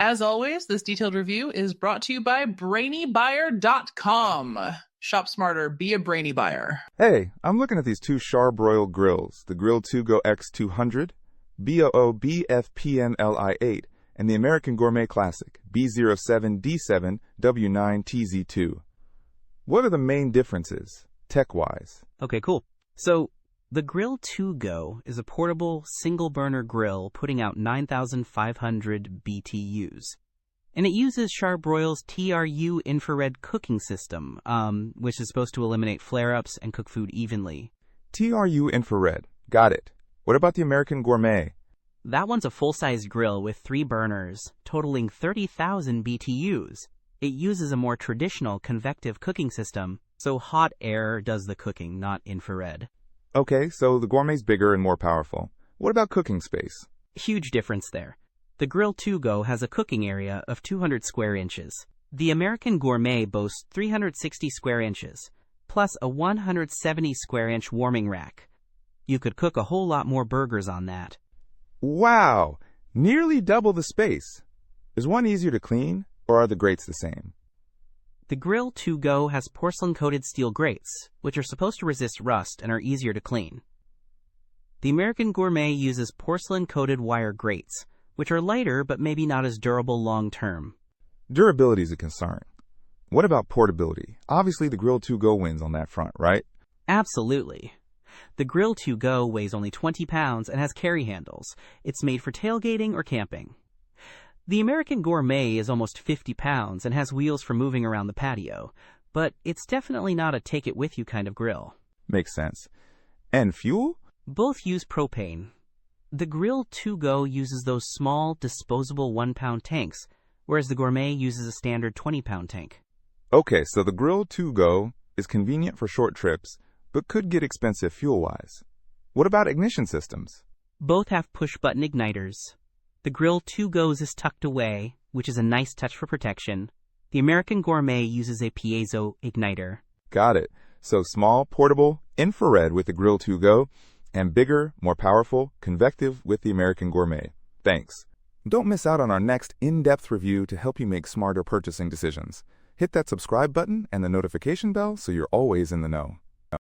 As always, this detailed review is brought to you by BrainyBuyer.com. Shop smarter, be a brainy buyer. Hey, I'm looking at these two Charbroil grills, the Grill2Go X200, BOO-BFPNLI8, and the American Gourmet Classic, B07D7W9TZ2. What are the main differences, tech-wise? Okay, cool. So, the Grill2Go is a portable, single-burner grill putting out 9,500 BTUs. And it uses Charbroil's TRU-Infrared cooking system, which is supposed to eliminate flare-ups and cook food evenly. TRU-Infrared. Got it. What about the American Gourmet? That one's a full-size grill with 3 burners, totaling 30,000 BTUs. It uses a more traditional convective cooking system, so hot air does the cooking, not infrared. Okay, so the Gourmet's bigger and more powerful. What about cooking space? Huge difference there. The Grill2Go has a cooking area of 200 square inches. The American Gourmet boasts 360 square inches, plus a 170 square inch warming rack. You could cook a whole lot more burgers on that. Wow! Nearly double the space. Is one easier to clean, or are the grates the same? The Grill2Go has porcelain-coated steel grates, which are supposed to resist rust and are easier to clean. The American Gourmet uses porcelain-coated wire grates, which are lighter but maybe not as durable long-term. Durability is a concern. What about portability? Obviously, the Grill2Go wins on that front, right? Absolutely. The Grill2Go weighs only 20 pounds and has carry handles. It's made for tailgating or camping. The American Gourmet is almost 50 pounds and has wheels for moving around the patio, but it's definitely not a take-it-with-you kind of grill. Makes sense. And fuel? Both use propane. The Grill2Go uses those small, disposable 1-pound tanks, whereas the Gourmet uses a standard 20-pound tank. Okay, so the Grill2Go is convenient for short trips, but could get expensive fuel-wise. What about ignition systems? Both have push-button igniters. The Grill2Go's is tucked away, which is a nice touch for protection. The American Gourmet uses a piezo igniter. Got it. So small, portable, infrared with the Grill2Go, and bigger, more powerful, convective with the American Gourmet. Thanks. Don't miss out on our next in-depth review to help you make smarter purchasing decisions. Hit that subscribe button and the notification bell so you're always in the know.